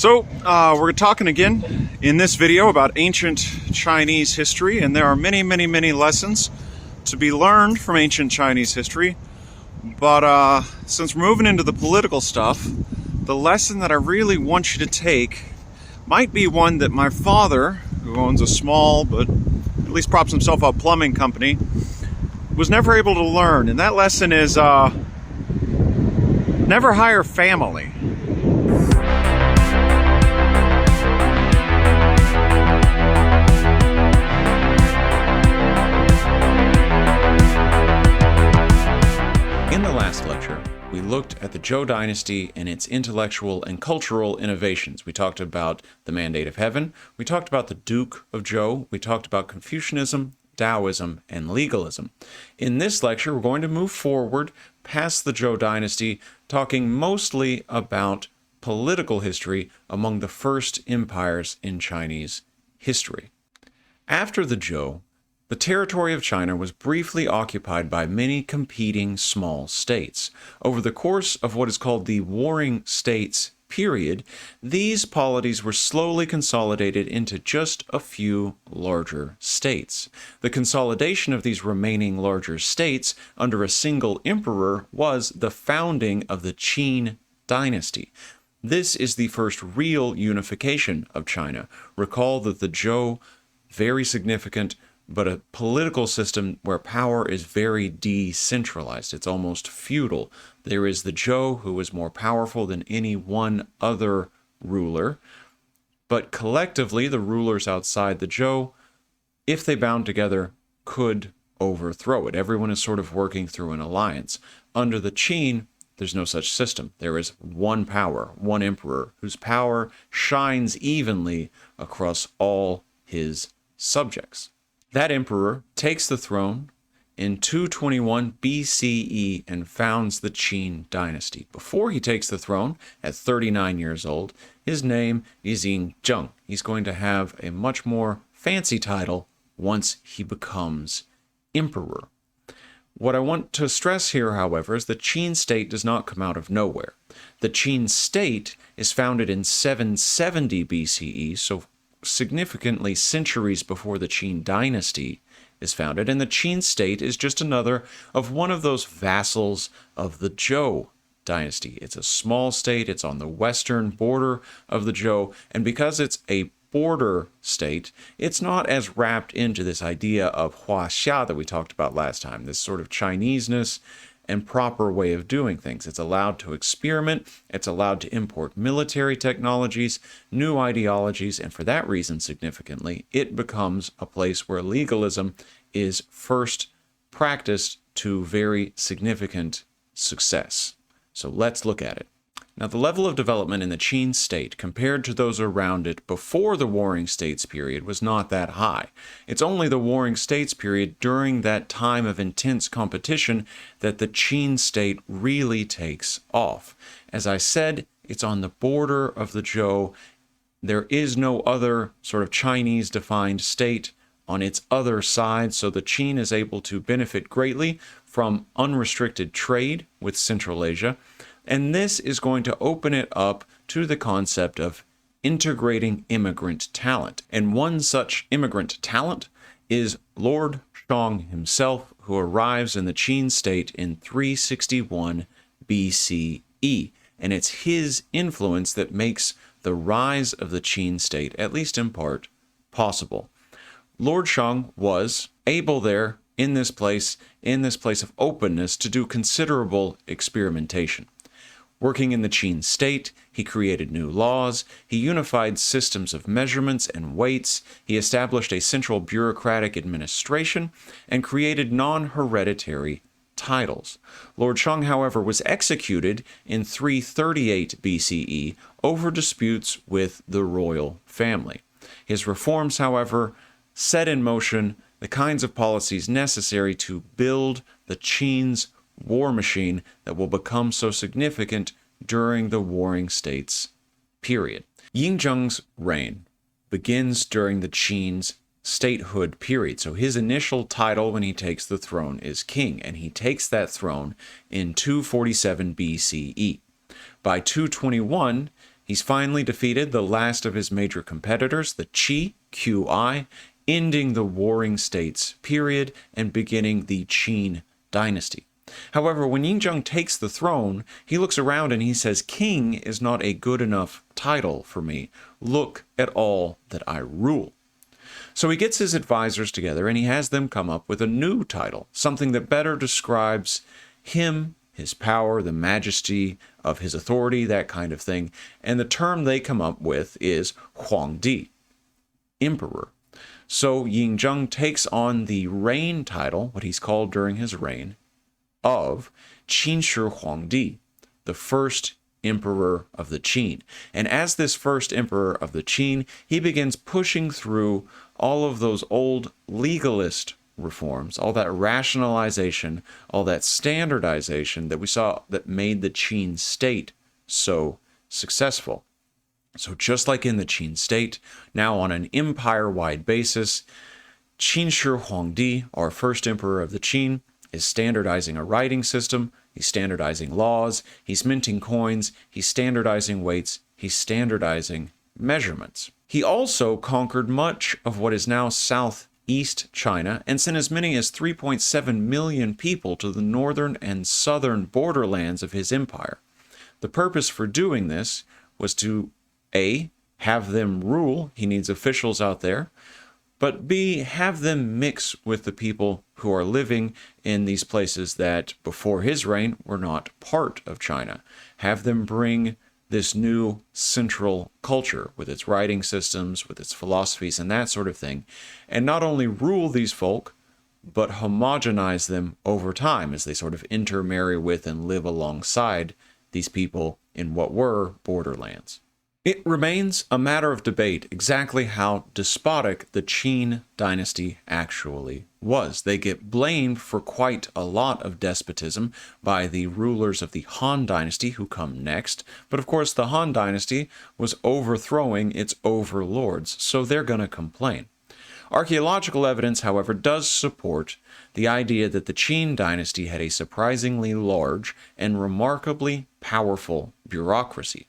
We're talking again in this video about ancient Chinese history, and there are many lessons to be learned from ancient Chinese history. But since we're moving into the political stuff, the lesson that I really want you to take might be one that my father, who owns a small but at least props himself up plumbing company, was never able to learn. And that lesson is never hire family. In the last lecture, we looked at the Zhou Dynasty and its intellectual and cultural innovations. We talked about the Mandate of Heaven, we talked about the Duke of Zhou, we talked about Confucianism, Taoism, and legalism. In this lecture, we're going to move forward past the Zhou Dynasty, talking mostly about political history among the first empires in Chinese history. After the Zhou, the territory of China was briefly occupied by many competing small states. Over the course of what is called the Warring States period, these polities were slowly consolidated into just a few larger states. The consolidation of these remaining larger states under a single emperor was the founding of the Qin Dynasty. This is the first real unification of China. Recall that the Zhou, very significant, but a political system where power is very decentralized. It's almost feudal. There is the Zhou, who is more powerful than any one other ruler, but collectively the rulers outside the Zhou, if they bound together, could overthrow it. Everyone is sort of working through an alliance. Under the Qin, there's no such system. There is one power, one emperor, whose power shines evenly across all his subjects. That emperor takes the throne in 221 BCE and founds the Qin Dynasty. Before he takes the throne, at 39 years old, his name is Xiongnu. He's going to have a much more fancy title once he becomes emperor. What I want to stress here, however, is the Qin state does not come out of nowhere. The Qin state is founded in 770 BCE, so significantly centuries before the Qin Dynasty is founded, and the Qin state is just another of one of those vassals of the Zhou Dynasty. It's a small state, it's on the western border of the Zhou, and because it's a border state, it's not as wrapped into this idea of huaxia that we talked about last time, this sort of Chineseness and proper way of doing things. It's allowed to experiment, it's allowed to import military technologies, new ideologies, and for that reason, significantly, it becomes a place where legalism is first practiced to very significant success. So let's look at it. Now, the level of development in the Qin state compared to those around it before the Warring States period was not that high. It's only the Warring States period during that time of intense competition that the Qin state really takes off. As I said, it's on the border of the Zhou. There is no other sort of Chinese-defined state on its other side, so the Qin is able to benefit greatly from unrestricted trade with Central Asia. And this is going to open it up to the concept of integrating immigrant talent. And one such immigrant talent is Lord Xiong himself, who arrives in the Qin state in 361 BCE. And it's his influence that makes the rise of the Qin state, at least in part, possible. Lord Xiong was able there in this place of openness, to do considerable experimentation. Working in the Qin state, he created new laws, he unified systems of measurements and weights, he established a central bureaucratic administration, and created non-hereditary titles. Lord Xiong, however, was executed in 338 BCE over disputes with the royal family. His reforms, however, set in motion the kinds of policies necessary to build the Qin's war machine that will become so significant during the Warring States period. Yingzheng's reign begins during the Qin's statehood period. So his initial title when he takes the throne is king, and he takes that throne in 247 BCE. By 221, He's finally defeated the last of his major competitors, the Qi, QI, ending the Warring States period and beginning the Qin Dynasty. However, when Yingzheng takes the throne, he looks around and he says, "King is not a good enough title for me. Look at all that I rule." So he gets his advisors together and he has them come up with a new title, something that better describes him, his power, the majesty of his authority, that kind of thing. And the term they come up with is Huangdi, emperor. So Yingzheng takes on the reign title, what he's called during his reign, of Qin Shi Huangdi, the first emperor of the Qin. And as this first emperor of the Qin, he begins pushing through all of those old legalist reforms, all that rationalization, all that standardization that we saw that made the Qin state so successful. So just like in the Qin state, now on an empire-wide basis, Qin Shi Huangdi, our first emperor of the Qin, is standardizing a writing system, he's standardizing laws, he's minting coins, he's standardizing weights, he's standardizing measurements. He also conquered much of what is now southeast China and sent as many as 3.7 million people to the northern and southern borderlands of his empire. The purpose for doing this was to A, have them rule, he needs officials out there, but B, have them mix with the people who are living in these places that before his reign were not part of China. Have them bring this new central culture with its writing systems, with its philosophies and that sort of thing, and not only rule these folk, but homogenize them over time as they sort of intermarry with and live alongside these people in what were borderlands. It remains a matter of debate exactly how despotic the Qin dynasty actually was. They get blamed for quite a lot of despotism by the rulers of the Han Dynasty who come next, but of course the Han Dynasty was overthrowing its overlords, so they're going to complain. Archaeological evidence, however, does support the idea that the Qin dynasty had a surprisingly large and remarkably powerful bureaucracy.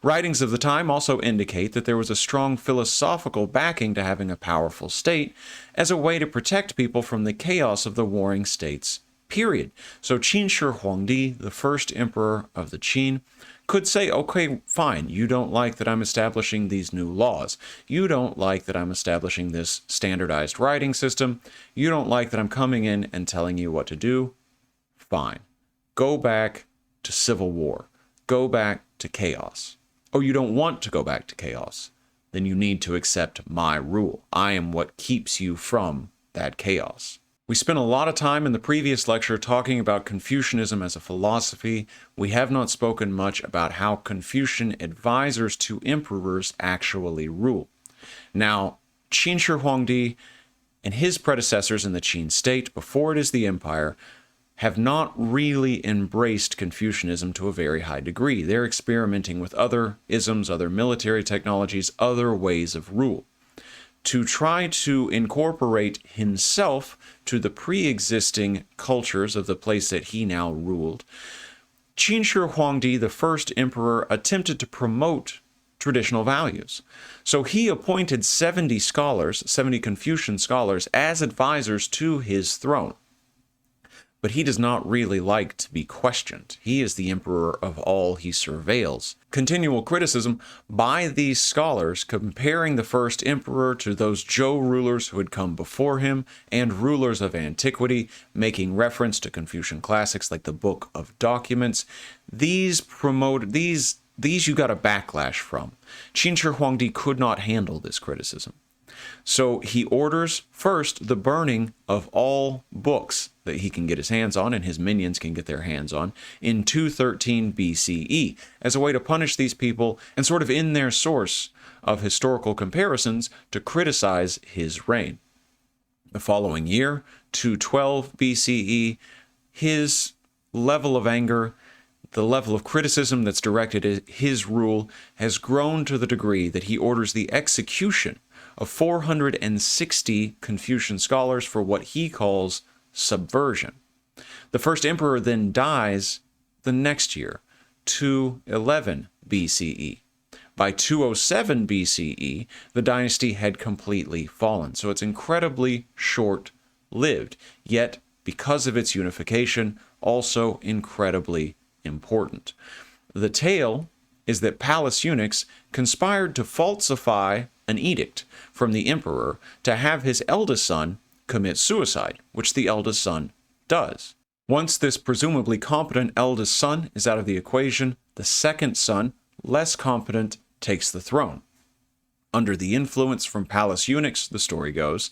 Writings of the time also indicate that there was a strong philosophical backing to having a powerful state as a way to protect people from the chaos of the Warring States period. So Qin Shi Huangdi, the first emperor of the Qin, could say, okay, fine, you don't like that I'm establishing these new laws. You don't like that I'm establishing this standardized writing system. You don't like that I'm coming in and telling you what to do. Fine. Go back to civil war. Go back to chaos. Oh, you don't want to go back to chaos? Then you need to accept my rule. I am what keeps you from that chaos. We spent a lot of time in the previous lecture talking about Confucianism as a philosophy. We have not spoken much about how Confucian advisors to emperors actually rule. Now, Qin Shi Huangdi and his predecessors in the Qin state, before it is the empire, have not really embraced Confucianism to a very high degree. They're experimenting with other isms, other military technologies, other ways of rule, to try to incorporate himself to the pre-existing cultures of the place that he now ruled. Qin Shi Huangdi, the first emperor, attempted to promote traditional values. So he appointed 70 scholars, 70 Confucian scholars, as advisors to his throne. But he does not really like to be questioned. He is the emperor of all he surveils. Continual criticism by these scholars comparing the first emperor to those Zhou rulers who had come before him and rulers of antiquity, making reference to Confucian classics like the Book of Documents. These you got a backlash from. Qin Shi Huangdi could not handle this criticism. So he orders first the burning of all books that he can get his hands on and his minions can get their hands on in 213 BCE as a way to punish these people and sort of in their source of historical comparisons to criticize his reign. The following year, 212 BCE, his level of anger, the level of criticism that's directed at his rule has grown to the degree that he orders the execution of 460 Confucian scholars for what he calls subversion. The first emperor then dies the next year, 211 BCE. By 207 BCE, the dynasty had completely fallen. So it's incredibly short-lived, yet because of its unification, also incredibly important. The tale is that palace eunuchs conspired to falsify an edict from the emperor to have his eldest son commit suicide, which the eldest son does. Once this presumably competent eldest son is out of the equation, the second son, less competent, takes the throne. Under the influence from palace eunuchs, the story goes,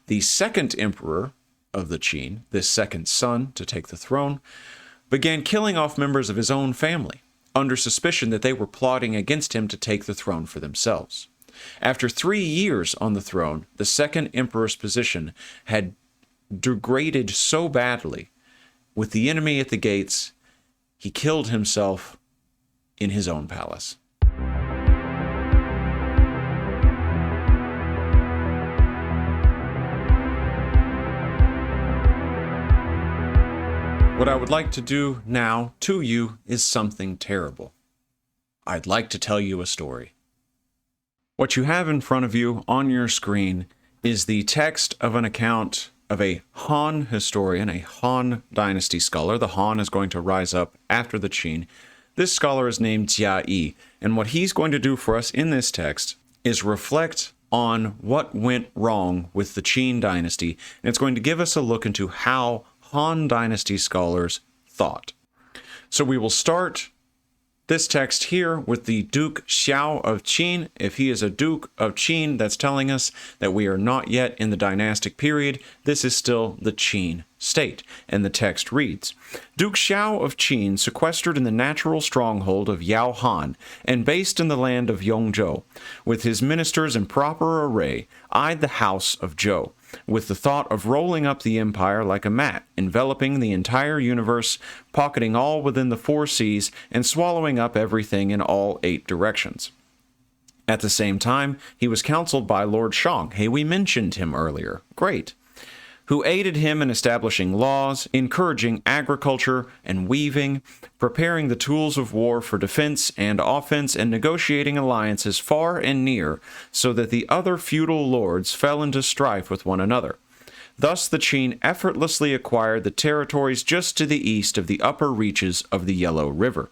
the second emperor of the Qin, this second son to take the throne, began killing off members of his own family, under suspicion that they were plotting against him to take the throne for themselves. After 3 years on the throne, the second emperor's position had degraded so badly, with the enemy at the gates, he killed himself in his own palace. What I would like to do now to you is something terrible. I'd like to tell you a story. What you have in front of you on your screen is the text of an account of a Han historian, a Han Dynasty scholar. The Han is going to rise up after the Qin. This scholar is named Jia Yi, and what he's going to do for us in this text is reflect on what went wrong with the Qin Dynasty, and it's going to give us a look into how Han Dynasty scholars thought. So we will start this text here with the Duke Xiao of Qin. If he is a Duke of Qin, that's telling us that we are not yet in the dynastic period. This is still the Qin state. And the text reads, Duke Xiao of Qin, sequestered in the natural stronghold of Yao Han, and based in the land of Xiongnu, with his ministers in proper array, eyed the house of Zhou, with the thought of rolling up the empire like a mat, enveloping the entire universe, pocketing all within the 4 seas, and swallowing up everything in all 8 directions. At the same time, he was counseled by Lord Shang. Hey, we mentioned him earlier. Great. Who aided him in establishing laws, encouraging agriculture and weaving, preparing the tools of war for defense and offense, and negotiating alliances far and near, so that the other feudal lords fell into strife with one another. Thus the Qin effortlessly acquired the territories just to the east of the upper reaches of the Yellow River.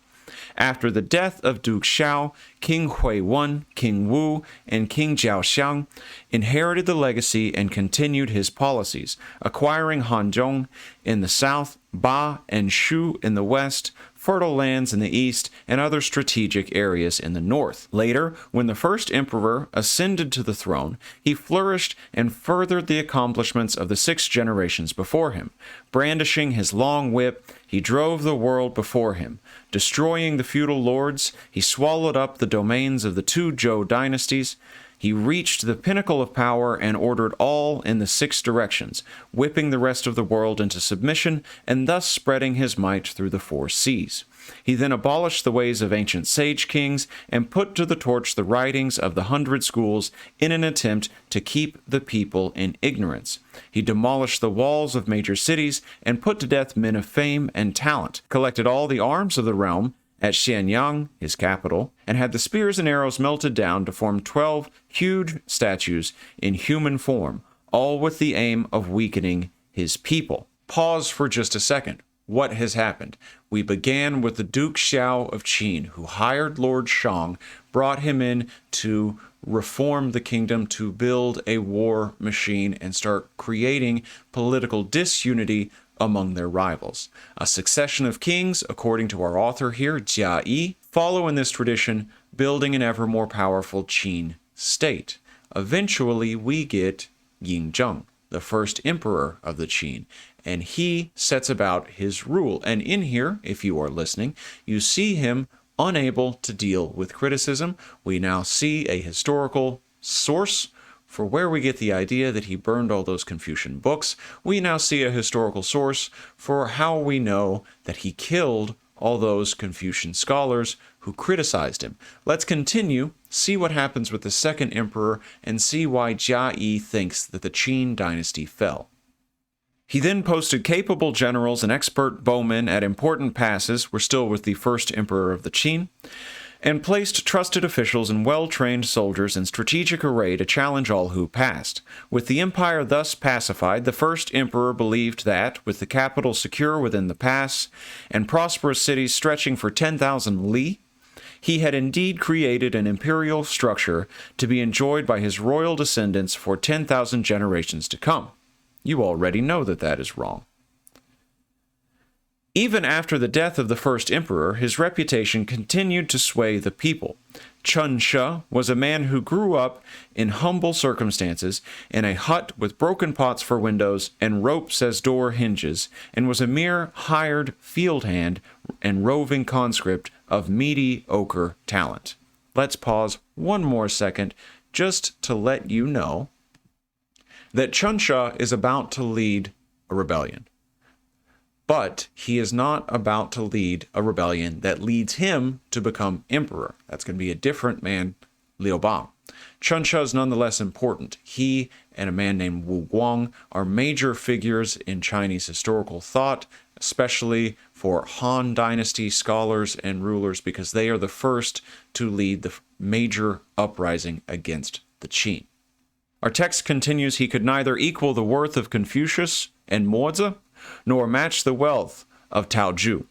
After the death of Duke Xiao, King Hui-wen, King Wu, and King Jiaoxiang inherited the legacy and continued his policies, acquiring Hanzhong in the south, Ba and Shu in the west, fertile lands in the east, and other strategic areas in the north. Later, when the first emperor ascended to the throne, he flourished and furthered the accomplishments of the 6 generations before him. Brandishing his long whip, he drove the world before him. Destroying the feudal lords, he swallowed up the domains of the 2 Zhou dynasties. He reached the pinnacle of power and ordered all in the 6 directions, whipping the rest of the world into submission and thus spreading his might through the 4 seas. He then abolished the ways of ancient sage kings and put to the torch the writings of the 100 schools in an attempt to keep the people in ignorance. He demolished the walls of major cities and put to death men of fame and talent, collected all the arms of the realm at Xianyang, his capital, and had the spears and arrows melted down to form 12 huge statues in human form, all with the aim of weakening his people. Pause for just a second. What has happened? We began with the Duke Xiao of Qin, who hired Lord Shang, brought him in to reform the kingdom, to build a war machine and start creating political disunity among their rivals. A succession of kings, according to our author here, Jia Yi, follow in this tradition, building an ever more powerful Qin state. Eventually, we get Yingzheng, the first emperor of the Qin, and he sets about his rule. And in here, if you are listening, you see him unable to deal with criticism. We now see a historical source for where we get the idea that he burned all those Confucian books. We now see a historical source for how we know that he killed all those Confucian scholars who criticized him. Let's continue, see what happens with the second emperor, and see why Jia Yi thinks that the Qin dynasty fell. He then posted capable generals and expert bowmen at important passes. We're still with the first emperor of the Qin. and placed trusted officials and well-trained soldiers in strategic array to challenge all who passed. With the empire thus pacified, the first emperor believed that, with the capital secure within the pass, and prosperous cities stretching for 10,000 li, he had indeed created an imperial structure to be enjoyed by his royal descendants for 10,000 generations to come. You already know that that is wrong. Even after the death of the first emperor, his reputation continued to sway the people. Chen Shi was a man who grew up in humble circumstances in a hut with broken pots for windows and ropes as door hinges, and was a mere hired field hand and roving conscript of mediocre talent. Let's pause one more second just to let you know that Chen Shi is about to lead a rebellion. But he is not about to lead a rebellion that leads him to become emperor. That's going to be a different man, Liu Bang. Chen Shi is nonetheless important. He and a man named Wu Guang are major figures in Chinese historical thought, especially for Han Dynasty scholars and rulers, because they are the first to lead the major uprising against the Qin. Our text continues, he could neither equal the worth of Confucius and Mozi, nor match the wealth of Tao Ju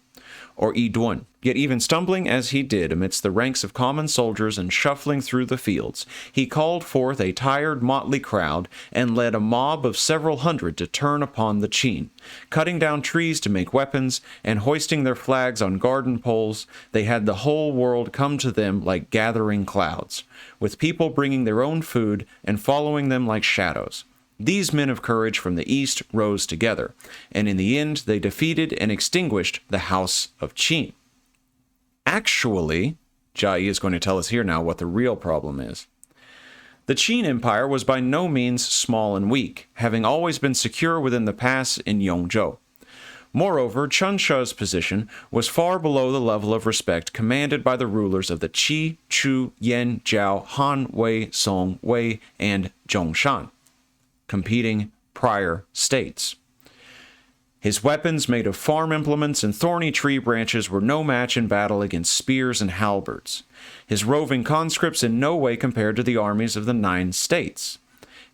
or Yi Dun. Yet even stumbling as he did amidst the ranks of common soldiers and shuffling through the fields, he called forth a tired, motley crowd and led a mob of several hundred to turn upon the Qin. Cutting down trees to make weapons and hoisting their flags on garden poles, they had the whole world come to them like gathering clouds, with people bringing their own food and following them like shadows. These men of courage from the east rose together, and in the end they defeated and extinguished the house of Qin. Actually, Jia Yi is going to tell us here now what the real problem is. The Qin Empire was by no means small and weak, having always been secure within the pass in Yongzhou. Moreover, Chen Shi's position was far below the level of respect commanded by the rulers of the Qi, Chu, Yan, Zhao, Han, Wei, Song, Wei, and Zhongshan, competing prior states. His weapons, made of farm implements and thorny tree branches, were no match in battle against spears and halberds. His roving conscripts in no way compared to the armies of the 9 states.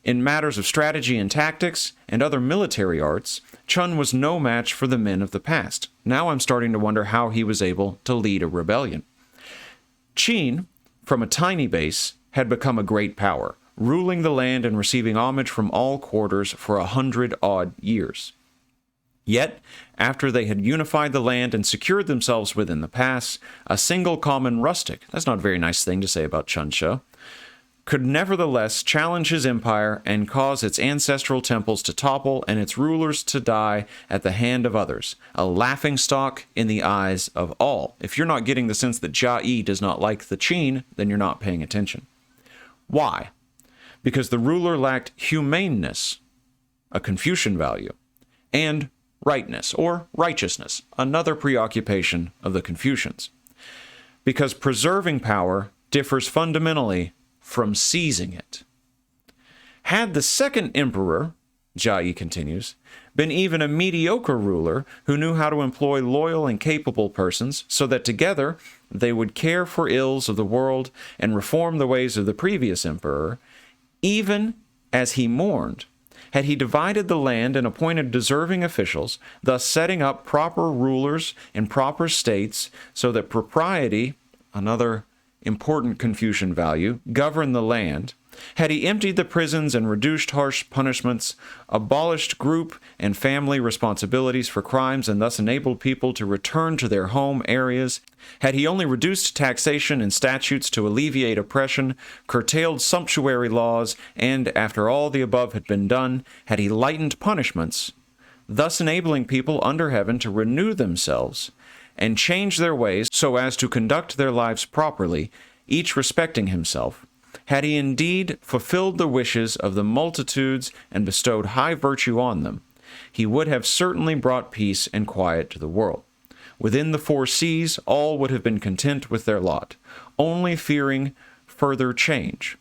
In matters of strategy and tactics and other military arts, Chen was no match for the men of the past. Now I'm starting to wonder how he was able to lead a rebellion. Qin, from a tiny base, had become a great power, ruling the land and receiving homage from all quarters for 100-odd years. Yet, after they had unified the land and secured themselves within the pass, a single common rustic, that's not a very nice thing to say about Chen Shi, could nevertheless challenge his empire and cause its ancestral temples to topple and its rulers to die at the hand of others, a laughingstock in the eyes of all. If you're not getting the sense that Jia Yi does not like the Qin, then you're not paying attention. Why? Because the ruler lacked humaneness, a Confucian value, and rightness, or righteousness, another preoccupation of the Confucians. Because preserving power differs fundamentally from seizing it. Had the second emperor, Jia Yi continues, been even a mediocre ruler who knew how to employ loyal and capable persons so that together they would care for ills of the world and reform the ways of the previous emperor, even as he mourned, had he divided the land and appointed deserving officials, thus setting up proper rulers in proper states so that propriety, another important Confucian value, governed the land, had he emptied the prisons and reduced harsh punishments, abolished group and family responsibilities for crimes and thus enabled people to return to their home areas, had he only reduced taxation and statutes to alleviate oppression, curtailed sumptuary laws, and, after all the above had been done, had he lightened punishments, thus enabling people under heaven to renew themselves and change their ways so as to conduct their lives properly, each respecting himself, had he indeed fulfilled the wishes of the multitudes and bestowed high virtue on them, he would have certainly brought peace and quiet to the world. Within the 4 seas, all would have been content with their lot, only fearing further change.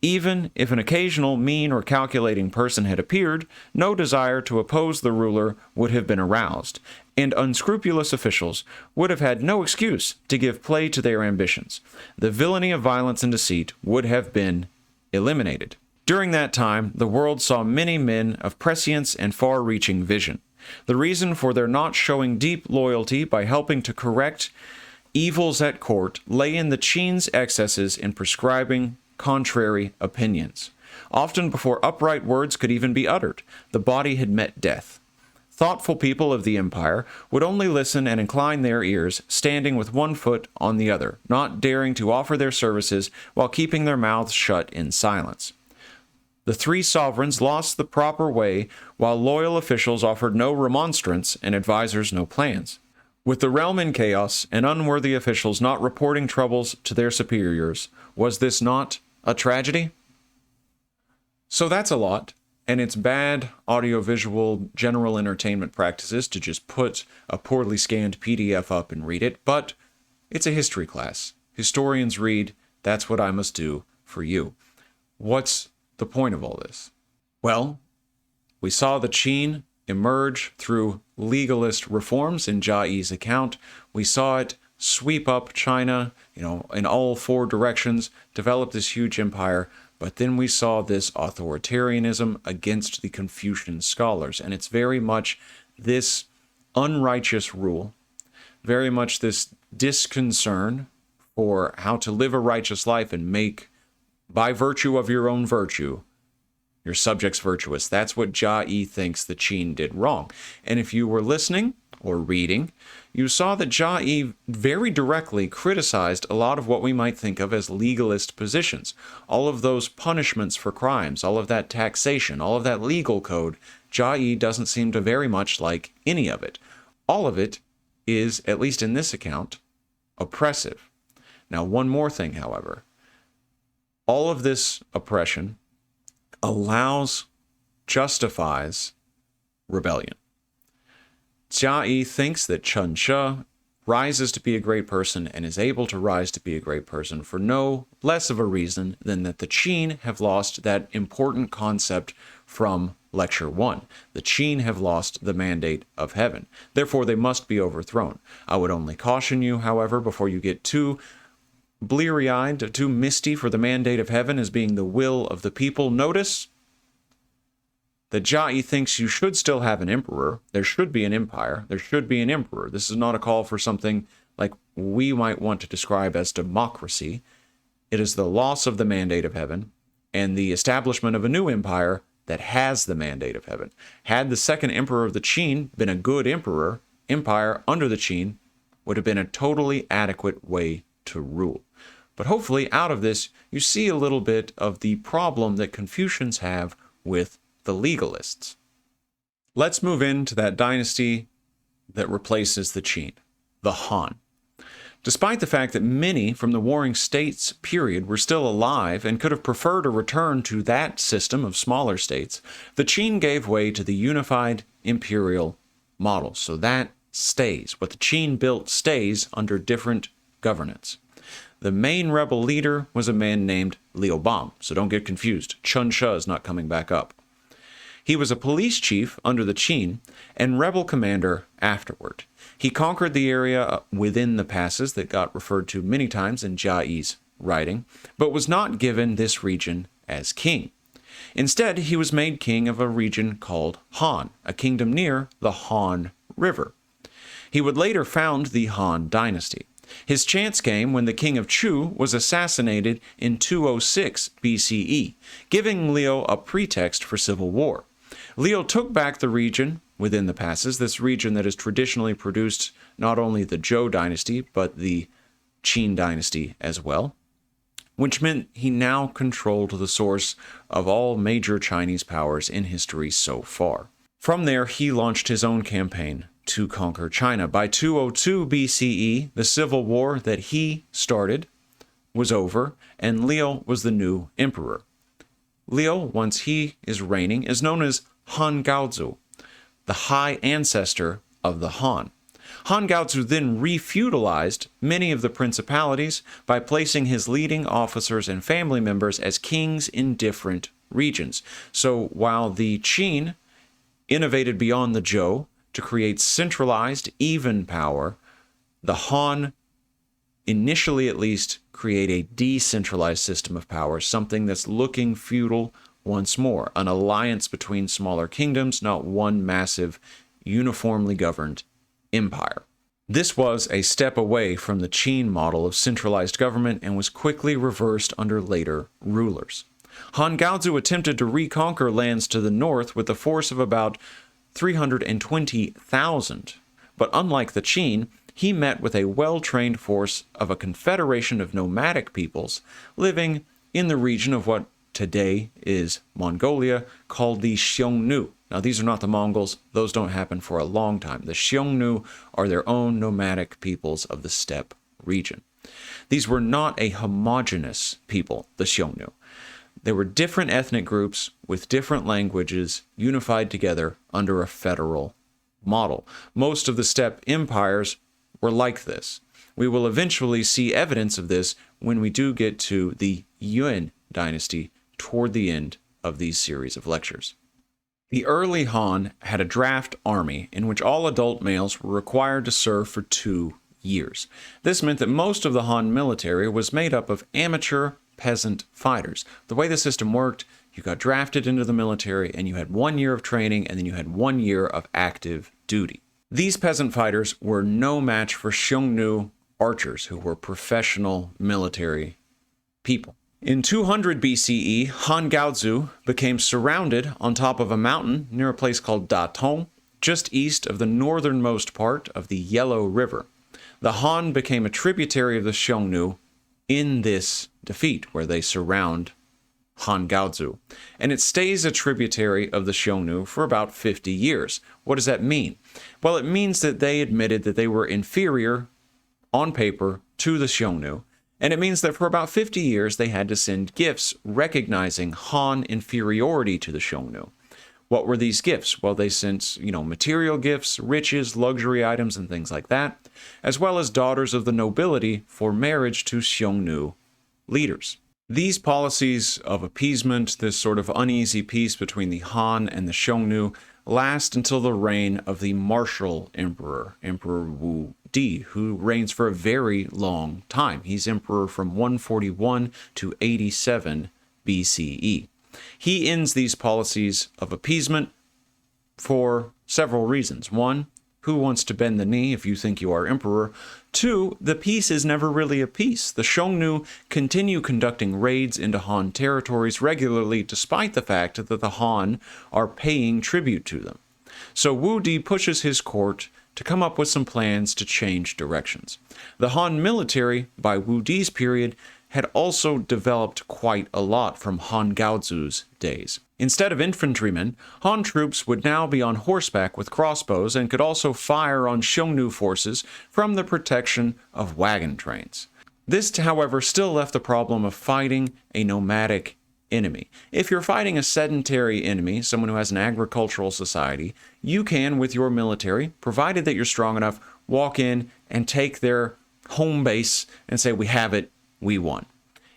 Even if an occasional mean or calculating person had appeared, no desire to oppose the ruler would have been aroused, and unscrupulous officials would have had no excuse to give play to their ambitions. The villainy of violence and deceit would have been eliminated. During that time, the world saw many men of prescience and far-reaching vision. The reason for their not showing deep loyalty by helping to correct evils at court lay in the Qin's excesses in prescribing contrary opinions. Often before upright words could even be uttered, the body had met death. Thoughtful people of the empire would only listen and incline their ears, standing with one foot on the other, not daring to offer their services while keeping their mouths shut in silence. The three sovereigns lost the proper way, while loyal officials offered no remonstrance and advisors no plans. With the realm in chaos and unworthy officials not reporting troubles to their superiors, was this not a tragedy? So that's a lot, and it's bad audiovisual general entertainment practices to just put a poorly scanned PDF up and read it, but it's a history class. Historians read, that's what I must do for you. What's the point of all this? Well, we saw the Qin emerge through legalist reforms in Jia Yi's account. We saw it sweep up China, in all four directions, develop this huge empire. But then we saw this authoritarianism against the Confucian scholars. And it's very much this unrighteous rule, very much this disconcern for how to live a righteous life and make, by virtue of your own virtue, your subjects virtuous. That's what Jia Yi thinks the Qin did wrong. And if you were listening or reading, you saw that Jia Yi very directly criticized a lot of what we might think of as legalist positions. All of those punishments for crimes, all of that taxation, all of that legal code, Jia Yi doesn't seem to very much like any of it. All of it is, at least in this account, oppressive. Now, one more thing, however. All of this oppression justifies rebellion. Jia Yi thinks that Chen Shi rises to be a great person and is able to rise to be a great person for no less of a reason than that the Qin have lost that important concept from Lecture 1. The Qin have lost the mandate of heaven. Therefore, they must be overthrown. I would only caution you, however, before you get too bleary-eyed, too misty for the mandate of heaven as being the will of the people. Notice that Jia Yi thinks you should still have an emperor. There should be an empire. There should be an emperor. This is not a call for something like we might want to describe as democracy. It is the loss of the mandate of heaven and the establishment of a new empire that has the mandate of heaven. Had the second emperor of the Qin been a good empire under the Qin would have been a totally adequate way to rule. But hopefully out of this, you see a little bit of the problem that Confucians have with the legalists. Let's move into that dynasty that replaces the Qin, the Han. Despite the fact that many from the Warring States period were still alive and could have preferred a return to that system of smaller states, the Qin gave way to the unified imperial model. So that stays. What the Qin built stays under different governance. The main rebel leader was a man named Liu Bang, so don't get confused. Chen Shi is not coming back up. He was a police chief under the Qin and rebel commander afterward. He conquered the area within the passes that got referred to many times in Jia Yi's writing, but was not given this region as king. Instead, he was made king of a region called Han, a kingdom near the Han River. He would later found the Han Dynasty. His chance came when the king of Chu was assassinated in 206 BCE, giving Liu a pretext for civil war. Liu took back the region within the passes, this region that has traditionally produced not only the Zhou dynasty, but the Qin dynasty as well, which meant he now controlled the source of all major Chinese powers in history so far. From there, he launched his own campaign to conquer China. By 202 BCE, the civil war that he started was over, and Liu was the new emperor. Liu, once he is reigning, is known as Han Gaozu, the high ancestor of the Han. Han Gaozu then refeudalized many of the principalities by placing his leading officers and family members as kings in different regions. So while the Qin innovated beyond the Zhou to create centralized, even power, the Han, initially at least, create a decentralized system of power, something that's looking feudal once more, an alliance between smaller kingdoms, not one massive, uniformly governed empire. This was a step away from the Qin model of centralized government and was quickly reversed under later rulers. Han Gaozu attempted to reconquer lands to the north with a force of about 320,000, but unlike the Qin, he met with a well-trained force of a confederation of nomadic peoples living in the region of what today is Mongolia, called the Xiongnu. Now, these are not the Mongols. Those don't happen for a long time. The Xiongnu are their own nomadic peoples of the steppe region. These were not a homogeneous people, the Xiongnu. They were different ethnic groups with different languages unified together under a federal model. Most of the steppe empires were like this. We will eventually see evidence of this when we do get to the Qin Dynasty toward the end of these series of lectures. The early Han had a draft army in which all adult males were required to serve for 2 years. This meant that most of the Han military was made up of amateur peasant fighters. The way the system worked, you got drafted into the military and you had 1 year of training and then you had 1 year of active duty. These peasant fighters were no match for Xiongnu archers, who were professional military people. In 200 BCE, Han Gaozu became surrounded on top of a mountain near a place called Datong, just east of the northernmost part of the Yellow River. The Han became a tributary of the Xiongnu in this defeat, where they surround Han Gaozu. And it stays a tributary of the Xiongnu for about 50 years. What does that mean? Well, it means that they admitted that they were inferior on paper to the Xiongnu. And it means that for about 50 years, they had to send gifts recognizing Han inferiority to the Xiongnu. What were these gifts? Well, they sent, material gifts, riches, luxury items, and things like that, as well as daughters of the nobility for marriage to Xiongnu leaders. These policies of appeasement, this sort of uneasy peace between the Han and the Xiongnu, last until the reign of the martial emperor, Emperor Wu Di, who reigns for a very long time. He's emperor from 141 to 87 BCE. He ends these policies of appeasement for several reasons. One, who wants to bend the knee if you think you are emperor? Two, the peace is never really a peace. The Xiongnu continue conducting raids into Han territories regularly, despite the fact that the Han are paying tribute to them. So Wu Di pushes his court to come up with some plans to change directions. The Han military, by Wu Di's period, had also developed quite a lot from Han Gaozu's days. Instead of infantrymen, Han troops would now be on horseback with crossbows and could also fire on Xiongnu forces from the protection of wagon trains. This, however, still left the problem of fighting a nomadic enemy. If you're fighting a sedentary enemy, someone who has an agricultural society, you can, with your military, provided that you're strong enough, walk in and take their home base and say, "We have it, we won."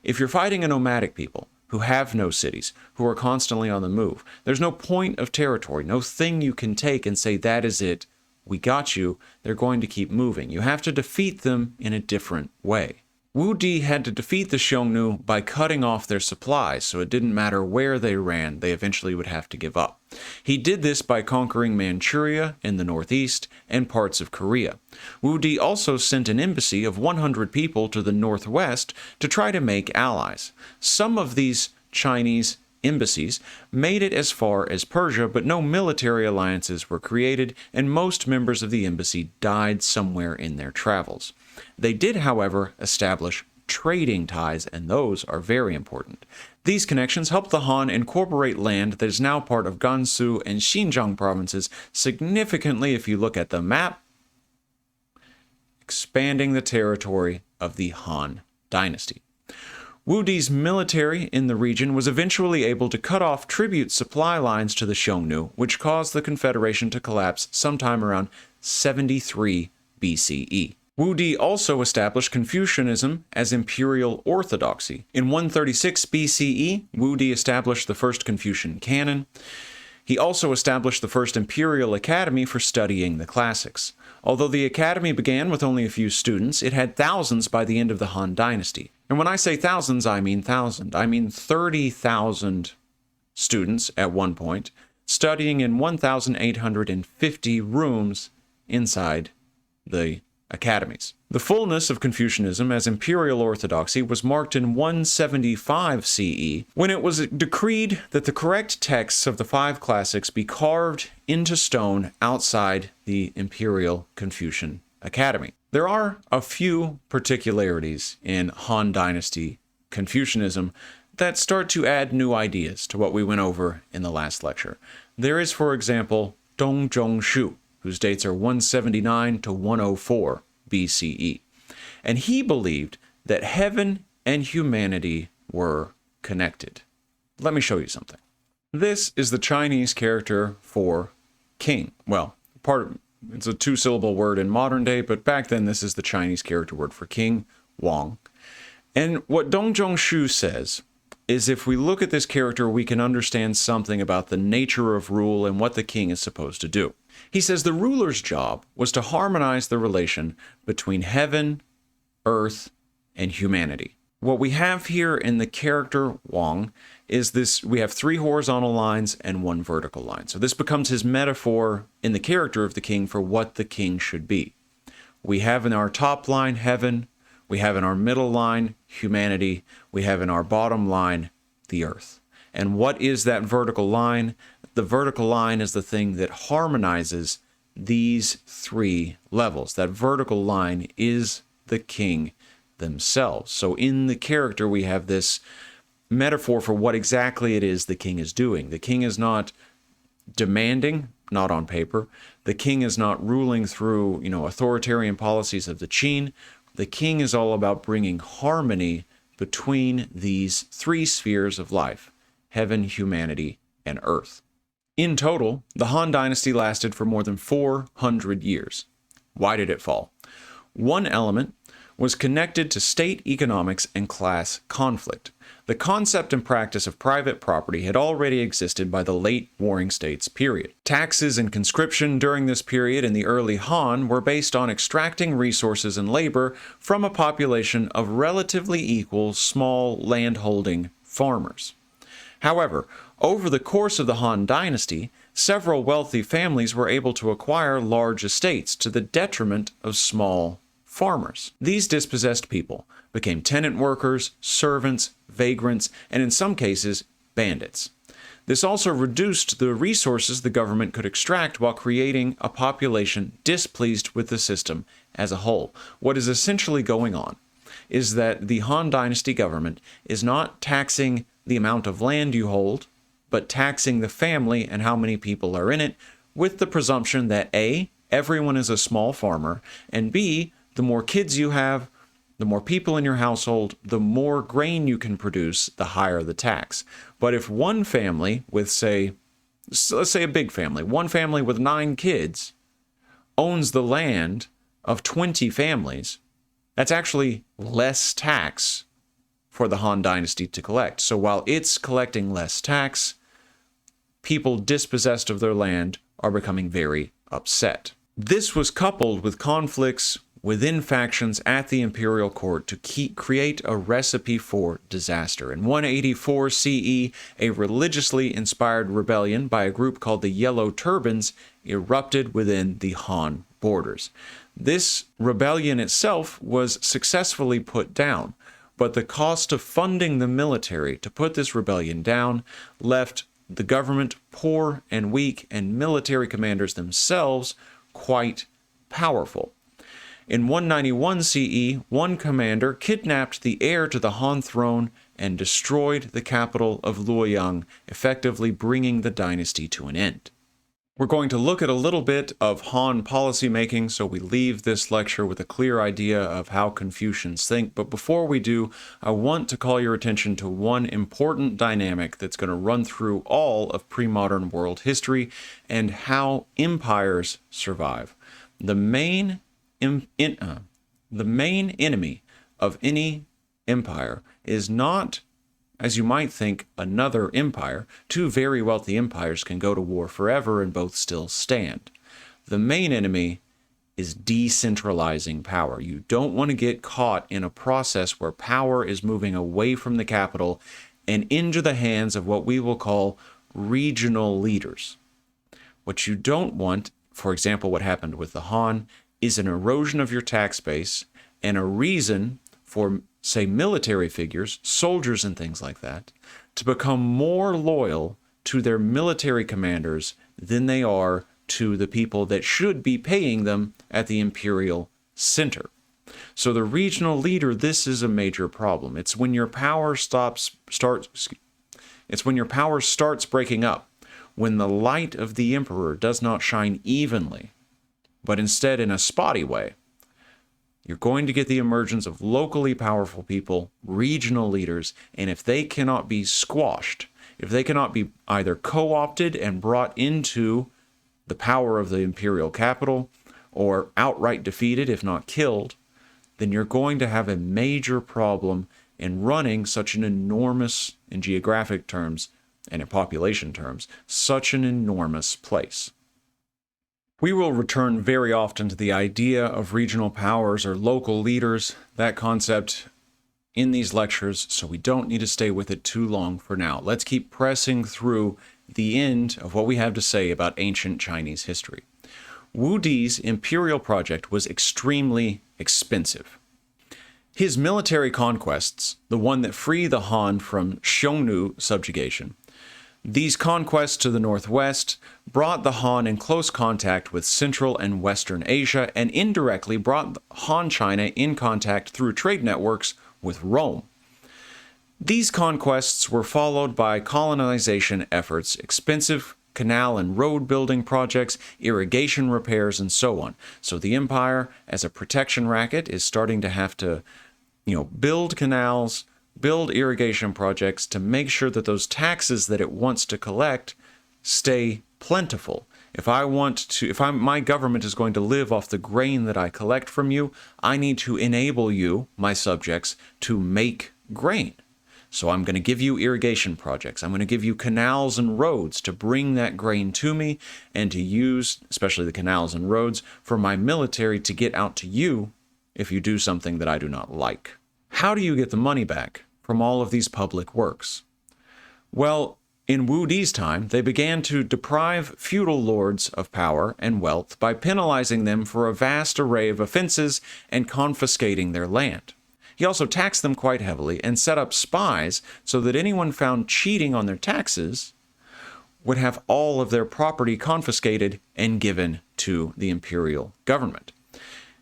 If you're fighting a nomadic people who have no cities, who are constantly on the move, there's no point of territory, no thing you can take and say, "That is it, we got you." They're going to keep moving. You have to defeat them in a different way. Wu Di had to defeat the Xiongnu by cutting off their supplies, so it didn't matter where they ran, they eventually would have to give up. He did this by conquering Manchuria in the northeast and parts of Korea. Wu Di also sent an embassy of 100 people to the northwest to try to make allies. Some of these Chinese embassies made it as far as Persia, but no military alliances were created, and most members of the embassy died somewhere in their travels. They did, however, establish trading ties, and those are very important. These connections helped the Han incorporate land that is now part of Gansu and Xinjiang provinces significantly if you look at the map, expanding the territory of the Han Dynasty. Wu Di's military in the region was eventually able to cut off tribute supply lines to the Xiongnu, which caused the Confederation to collapse sometime around 73 BCE. Wu Di also established Confucianism as imperial orthodoxy. In 136 BCE, Wu Di established the first Confucian canon. He also established the first imperial academy for studying the classics. Although the academy began with only a few students, it had thousands by the end of the Han Dynasty. And when I say thousands, I mean 30,000 students at one point, studying in 1,850 rooms inside the academies. The fullness of Confucianism as imperial orthodoxy was marked in 175 CE, when it was decreed that the correct texts of the five classics be carved into stone outside the imperial Confucian academy. There are a few particularities in Han Dynasty Confucianism that start to add new ideas to what we went over in the last lecture. There is, for example, Dongzhong Shu, whose dates are 179 to 104 BCE. And he believed that heaven and humanity were connected. Let me show you something. This is the Chinese character for king. Well, it's a two-syllable word in modern day, but back then this is the Chinese character word for king, Wang. And what Dongzhong Shu says is if we look at this character, we can understand something about the nature of rule and what the king is supposed to do. He says the ruler's job was to harmonize the relation between heaven, earth, and humanity. What we have here in the character Wang is this: we have three horizontal lines and one vertical line. So this becomes his metaphor in the character of the king for what the king should be. We have in our top line heaven, we have in our middle line humanity, we have in our bottom line the earth. And what is that vertical line? The vertical line is the thing that harmonizes these three levels. That vertical line is the king themselves. So in the character, we have this metaphor for what exactly it is the king is doing. The king is not demanding, not on paper. The king is not ruling through, authoritarian policies of the Qin. The king is all about bringing harmony between these three spheres of life: heaven, humanity, and earth. In total, the Han Dynasty lasted for more than 400 years. Why did it fall? One element was connected to state economics and class conflict. The concept and practice of private property had already existed by the late Warring States period. Taxes and conscription during this period in the early Han were based on extracting resources and labor from a population of relatively equal small landholding farmers. However, over the course of the Han Dynasty, several wealthy families were able to acquire large estates to the detriment of small farmers. These dispossessed people became tenant workers, servants, vagrants, and in some cases, bandits. This also reduced the resources the government could extract while creating a population displeased with the system as a whole. What is essentially going on is that the Han Dynasty government is not taxing the amount of land you hold, but taxing the family and how many people are in it, with the presumption that A, everyone is a small farmer, and B, the more kids you have, the more people in your household, the more grain you can produce, the higher the tax. But if one family with, let's say a big family, one family with 9 kids owns the land of 20 families, that's actually less tax for the Han Dynasty to collect. So while it's collecting less tax, people dispossessed of their land are becoming very upset. This was coupled with conflicts within factions at the imperial court to create a recipe for disaster. In 184 CE, a religiously inspired rebellion by a group called the Yellow Turbans erupted within the Han borders. This rebellion itself was successfully put down, but the cost of funding the military to put this rebellion down left the government poor and weak, and military commanders themselves quite powerful. In 191 CE, one commander kidnapped the heir to the Han throne and destroyed the capital of Luoyang, effectively bringing the dynasty to an end. We're going to look at a little bit of Han policymaking, so we leave this lecture with a clear idea of how Confucians think. But before we do, I want to call your attention to one important dynamic that's going to run through all of pre-modern world history and how empires survive. The main the main enemy of any empire is not, as you might think, another empire. Two very wealthy empires can go to war forever and both still stand. The main enemy is decentralizing power. You don't want to get caught in a process where power is moving away from the capital and into the hands of what we will call regional leaders. What you don't want, for example, what happened with the Han, is an erosion of your tax base and a reason for, say, military figures, soldiers and things like that, to become more loyal to their military commanders than they are to the people that should be paying them at the imperial center. So the regional leader, this is a major problem. It's when your power starts breaking up, when the light of the emperor does not shine evenly, but instead in a spotty way. You're going to get the emergence of locally powerful people, regional leaders, and if they cannot be squashed, if they cannot be either co-opted and brought into the power of the imperial capital, or outright defeated, if not killed, then you're going to have a major problem in running such an enormous, in geographic terms and in population terms, such an enormous place. We will return very often to the idea of regional powers or local leaders, that concept, in these lectures, so we don't need to stay with it too long for now. Let's keep pressing through the end of what we have to say about ancient Chinese history. Wu Di's imperial project was extremely expensive. His military conquests, the one that freed the Han from Xiongnu subjugation, these conquests to the northwest brought the Han in close contact with Central and Western Asia and indirectly brought Han China in contact through trade networks with Rome. These conquests were followed by colonization efforts, expensive canal and road building projects, irrigation repairs, and so on. So the empire, as a protection racket, is starting to have to, build canals, build irrigation projects to make sure that those taxes that it wants to collect stay plentiful. If my government is going to live off the grain that I collect from you, I need to enable you, my subjects, to make grain. So I'm going to give you irrigation projects. I'm going to give you canals and roads to bring that grain to me and to use, especially the canals and roads, for my military to get out to you if you do something that I do not like. How do you get the money back from all of these public works? Well, in Wu Di's time, they began to deprive feudal lords of power and wealth by penalizing them for a vast array of offenses and confiscating their land. He also taxed them quite heavily and set up spies so that anyone found cheating on their taxes would have all of their property confiscated and given to the imperial government.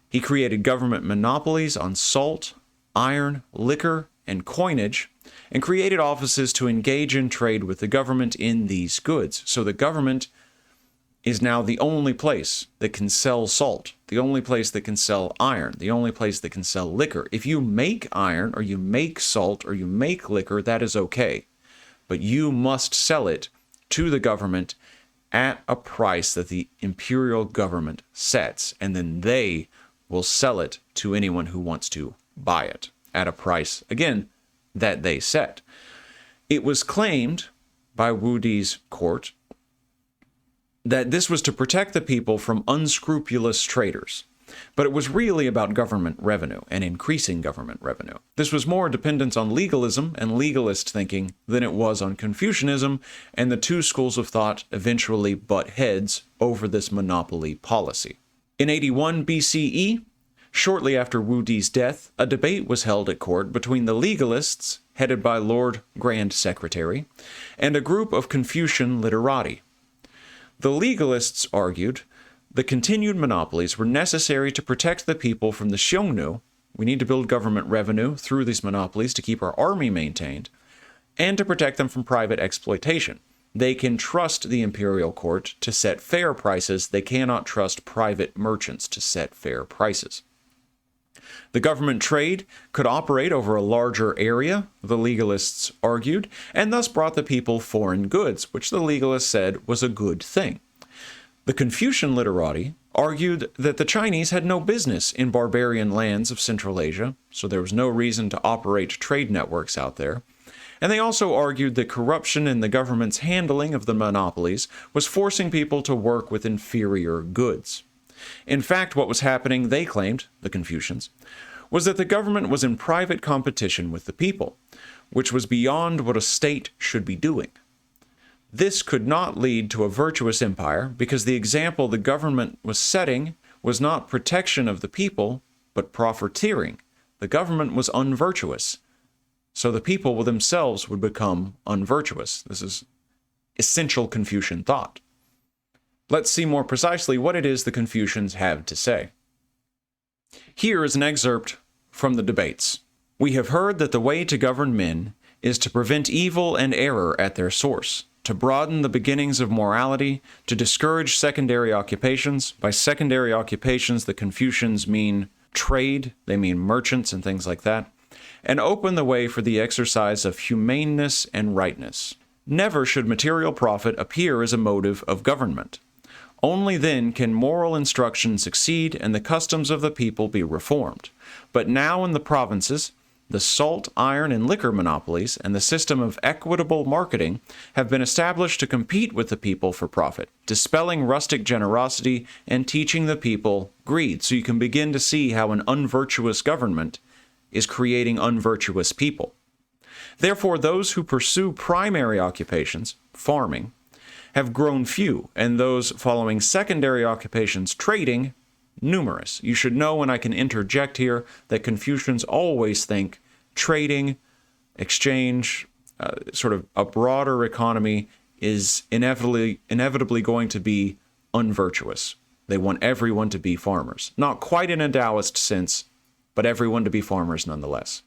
He created government monopolies on salt, iron, liquor, and coinage, and created offices to engage in trade with the government in these goods. So the government is now the only place that can sell salt, the only place that can sell iron, the only place that can sell liquor. If you make iron, or you make salt, or you make liquor, that is okay. But you must sell it to the government at a price that the imperial government sets, and then they will sell it to anyone who wants to buy it at a price, again, that they set. It was claimed by Wu Di's court that this was to protect the people from unscrupulous traders, but it was really about government revenue and increasing government revenue. This was more dependent on legalism and legalist thinking than it was on Confucianism, and the two schools of thought eventually butt heads over this monopoly policy. In 81 BCE, shortly after Wu Di's death, a debate was held at court between the legalists, headed by Lord Grand Secretary, and a group of Confucian literati. The legalists argued the continued monopolies were necessary to protect the people from the Xiongnu. We need to build government revenue through these monopolies to keep our army maintained, and to protect them from private exploitation. They can trust the imperial court to set fair prices. They cannot trust private merchants to set fair prices. The government trade could operate over a larger area, the legalists argued, and thus brought the people foreign goods, which the legalists said was a good thing. The Confucian literati argued that the Chinese had no business in barbarian lands of Central Asia, so there was no reason to operate trade networks out there. And they also argued that corruption in the government's handling of the monopolies was forcing people to work with inferior goods. In fact, what was happening, they claimed, the Confucians, was that the government was in private competition with the people, which was beyond what a state should be doing. This could not lead to a virtuous empire because the example the government was setting was not protection of the people, but profiteering. The government was unvirtuous, so the people themselves would become unvirtuous. This is essential Confucian thought. Let's see more precisely what it is the Confucians have to say. Here is an excerpt from the debates. "We have heard that the way to govern men is to prevent evil and error at their source, to broaden the beginnings of morality, to discourage secondary occupations. By secondary occupations, the Confucians mean trade, they mean merchants and things like that, and open the way for the exercise of humaneness and rightness. Never should material profit appear as a motive of government. Only then can moral instruction succeed and the customs of the people be reformed. But now in the provinces, the salt, iron, and liquor monopolies and the system of equitable marketing have been established to compete with the people for profit, dispelling rustic generosity and teaching the people greed." So you can begin to see how an unvirtuous government is creating unvirtuous people. "Therefore, those who pursue primary occupations, farming, have grown few, and those following secondary occupations, trading, numerous." You should know, and I can interject here, that Confucians always think trading, exchange, sort of a broader economy is inevitably going to be unvirtuous. They want everyone to be farmers. Not quite in a Taoist sense, but everyone to be farmers nonetheless.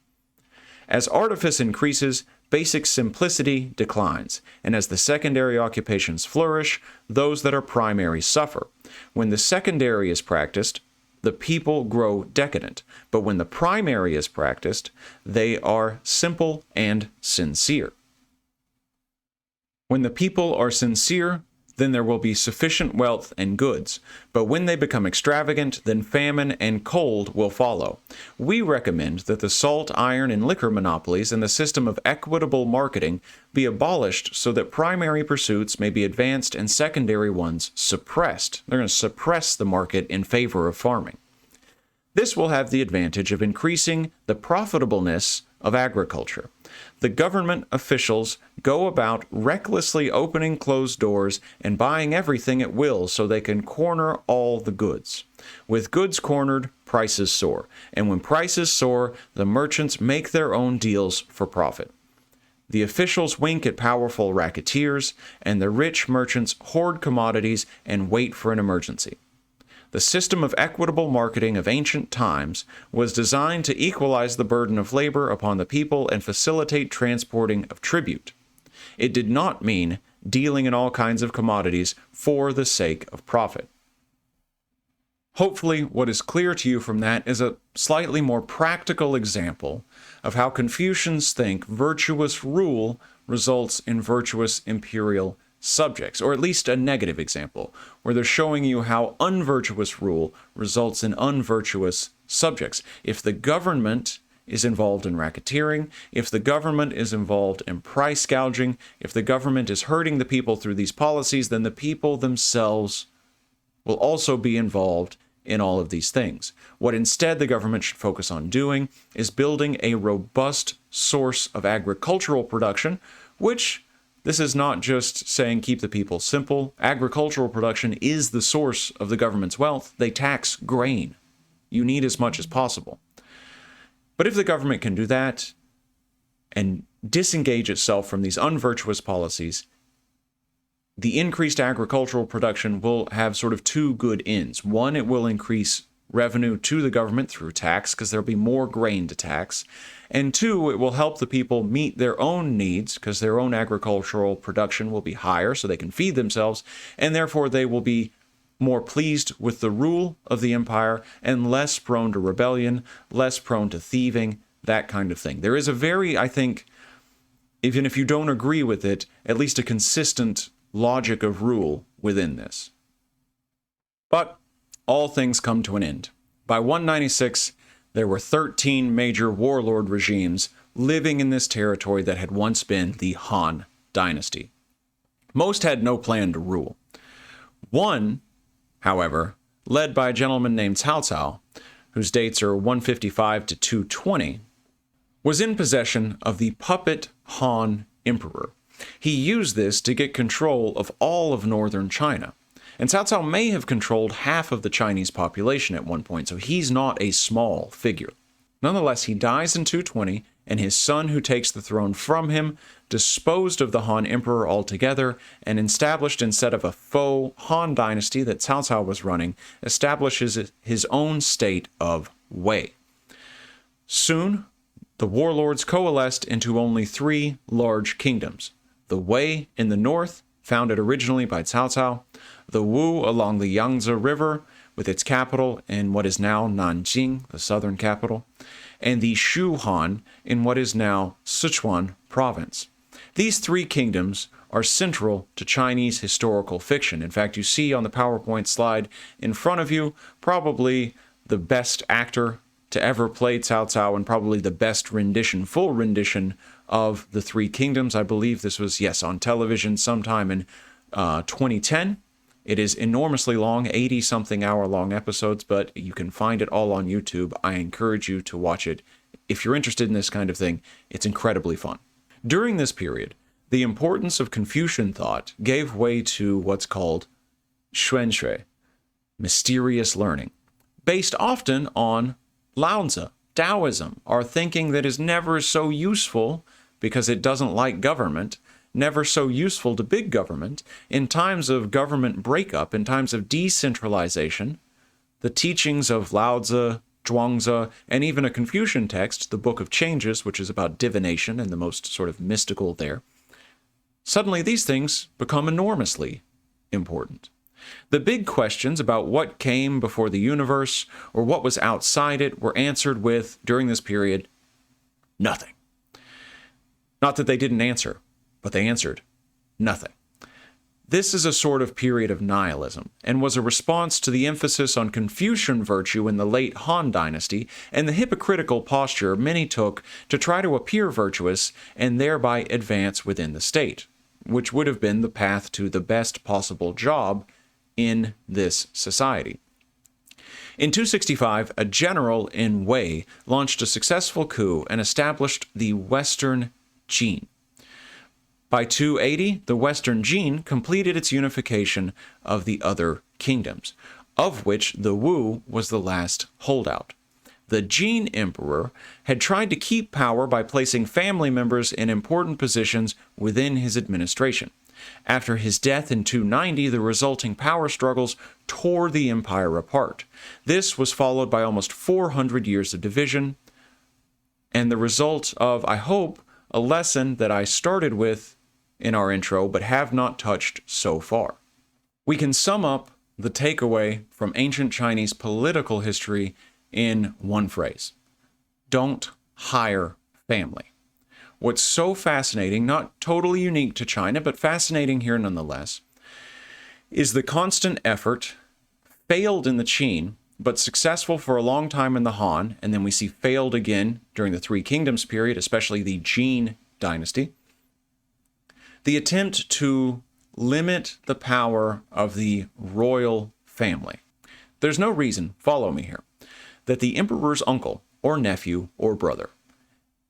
"As artifice increases, basic simplicity declines, and as the secondary occupations flourish, those that are primary suffer. When the secondary is practiced, the people grow decadent, but when the primary is practiced, they are simple and sincere. When the people are sincere, then there will be sufficient wealth and goods, but when they become extravagant, then famine and cold will follow. We recommend that the salt, iron, and liquor monopolies and the system of equitable marketing be abolished so that primary pursuits may be advanced and secondary ones suppressed." They're going to suppress the market in favor of farming. "This will have the advantage of increasing the profitableness of agriculture. The government officials go about recklessly opening closed doors and buying everything at will so they can corner all the goods. With goods cornered, prices soar. And when prices soar, the merchants make their own deals for profit. The officials wink at powerful racketeers, and the rich merchants hoard commodities and wait for an emergency. The system of equitable marketing of ancient times was designed to equalize the burden of labor upon the people and facilitate transporting of tribute. It did not mean dealing in all kinds of commodities for the sake of profit." Hopefully, what is clear to you from that is a slightly more practical example of how Confucians think virtuous rule results in virtuous imperial subjects, or at least a negative example, where they're showing you how unvirtuous rule results in unvirtuous subjects. If the government is involved in racketeering, if the government is involved in price gouging, if the government is hurting the people through these policies, then the people themselves will also be involved in all of these things. What instead the government should focus on doing is building a robust source of agricultural production, which this is not just saying keep the people simple. Agricultural production is the source of the government's wealth. They tax grain. You need as much as possible. But if the government can do that and disengage itself from these unvirtuous policies, the increased agricultural production will have sort of two good ends. One, it will increase revenue to the government through tax because there'll be more grain to tax. And two, it will help the people meet their own needs because their own agricultural production will be higher so they can feed themselves, and therefore they will be more pleased with the rule of the empire and less prone to rebellion, less prone to thieving, that kind of thing. There is a very, I think, even if you don't agree with it, at least a consistent logic of rule within this. But all things come to an end. By 196, there were 13 major warlord regimes living in this territory that had once been the Han Dynasty. Most had no plan to rule. One, however, led by a gentleman named Cao Cao, whose dates are 155 to 220, was in possession of the puppet Han Emperor. He used this to get control of all of northern China. And Cao Cao may have controlled half of the Chinese population at one point, so he's not a small figure. Nonetheless, he dies in 220, and his son, who takes the throne from him, disposed of the Han Emperor altogether and established, instead of a faux Han Dynasty that Cao Cao was running, establishes his own state of Wei. Soon, the warlords coalesced into only 3 large kingdoms: the Wei in the north, founded originally by Cao Cao, the Wu along the Yangtze River, with its capital in what is now Nanjing, the southern capital, and the Shu Han in what is now Sichuan province. These 3 kingdoms are central to Chinese historical fiction. In fact, you see on the PowerPoint slide in front of you probably the best actor to ever play Cao Cao and probably the best rendition, full rendition of the 3 kingdoms. I believe this was, yes, on television sometime in 2010. It is enormously long, 80-something hour-long episodes, but you can find it all on YouTube. I encourage you to watch it. If you're interested in this kind of thing, it's incredibly fun. During this period, the importance of Confucian thought gave way to what's called xuanshui, mysterious learning, based often on Laozi, Taoism, our thinking that is never so useful because it doesn't like government, never so useful to big government. In times of government breakup, in times of decentralization, the teachings of Laozi, Zhuangzi, and even a Confucian text, the Book of Changes, which is about divination and the most sort of mystical there, suddenly these things become enormously important. The big questions about what came before the universe or what was outside it were answered with, during this period, nothing. Not that they didn't answer, but they answered nothing. This is a sort of period of nihilism, and was a response to the emphasis on Confucian virtue in the late Han Dynasty and the hypocritical posture many took to try to appear virtuous and thereby advance within the state, which would have been the path to the best possible job in this society. In 265, a general in Wei launched a successful coup and established the Western Qin. By 280, the Western Qin completed its unification of the other kingdoms, of which the Wu was the last holdout. The Qin emperor had tried to keep power by placing family members in important positions within his administration. After his death in 290, the resulting power struggles tore the empire apart. This was followed by almost 400 years of division, and the result of, I hope, a lesson that I started with in our intro, but have not touched so far. We can sum up the takeaway from ancient Chinese political history in one phrase: don't hire family. What's so fascinating, not totally unique to China, but fascinating here nonetheless, is the constant effort, failed in the Qin, but successful for a long time in the Han, and then we see failed again during the Three Kingdoms period, especially the Qin Dynasty. The attempt to limit the power of the royal family. There's no reason, follow me here, that the emperor's uncle or nephew or brother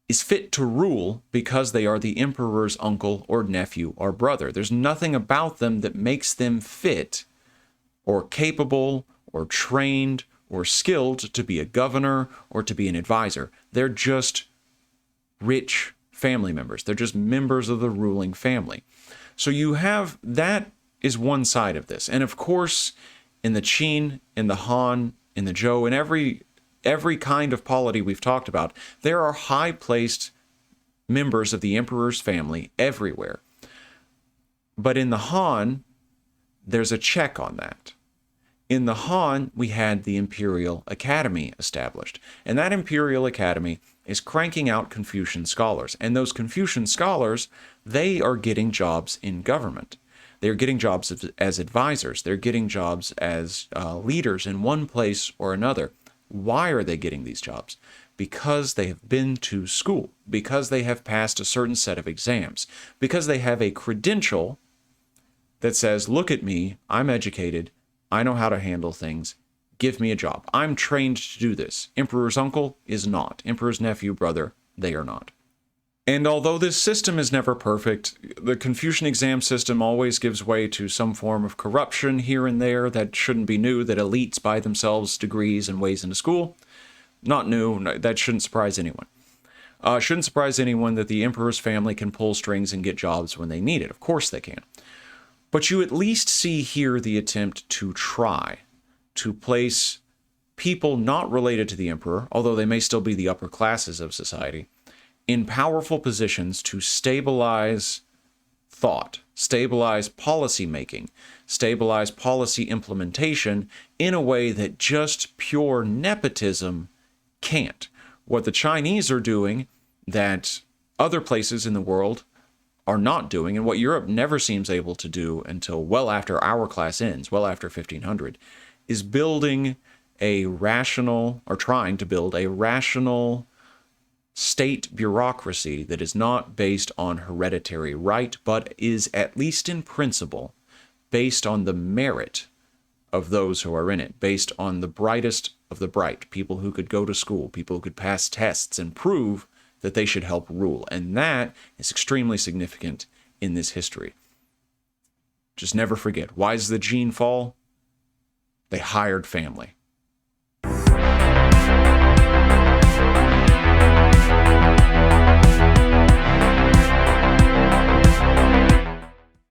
is fit to rule because they are the emperor's uncle or nephew or brother. There's nothing about them that makes them fit or capable or trained or skilled to be a governor or to be an advisor. They're just rich family members. They're just members of the ruling family. So you have, that is one side of this. And of course, in the Qin, in the Han, in the Zhou, in every kind of polity we've talked about, there are high-placed members of the emperor's family everywhere. But in the Han, there's a check on that. In the Han, we had the Imperial Academy established. And that Imperial Academy is cranking out Confucian scholars. And those Confucian scholars, they are getting jobs in government. They're getting jobs as advisors. They're getting jobs as leaders in one place or another. Why are they getting these jobs? Because they have been to school, because they have passed a certain set of exams, because they have a credential that says, look at me, I'm educated, I know how to handle things, give me a job. I'm trained to do this. Emperor's uncle is not. Emperor's nephew, brother, they are not. And although this system is never perfect, the Confucian exam system always gives way to some form of corruption here and there. That shouldn't be new, that elites buy themselves degrees and ways into school. Not new, that shouldn't surprise anyone. Shouldn't surprise anyone that the emperor's family can pull strings and get jobs when they need it. Of course they can. But you at least see here the attempt to try to place people not related to the emperor, although they may still be the upper classes of society, in powerful positions to stabilize thought, stabilize policy making, stabilize policy implementation in a way that just pure nepotism can't. What the Chinese are doing that other places in the world are not doing, and what Europe never seems able to do until well after our class ends, well after 1500, is building a rational, or trying to build a rational state bureaucracy that is not based on hereditary right, but is, at least in principle, based on the merit of those who are in it, based on the brightest of the bright, people who could go to school, people who could pass tests and prove that they should help rule. And that is extremely significant in this history. Just never forget, why does the Qin fall? They hired family.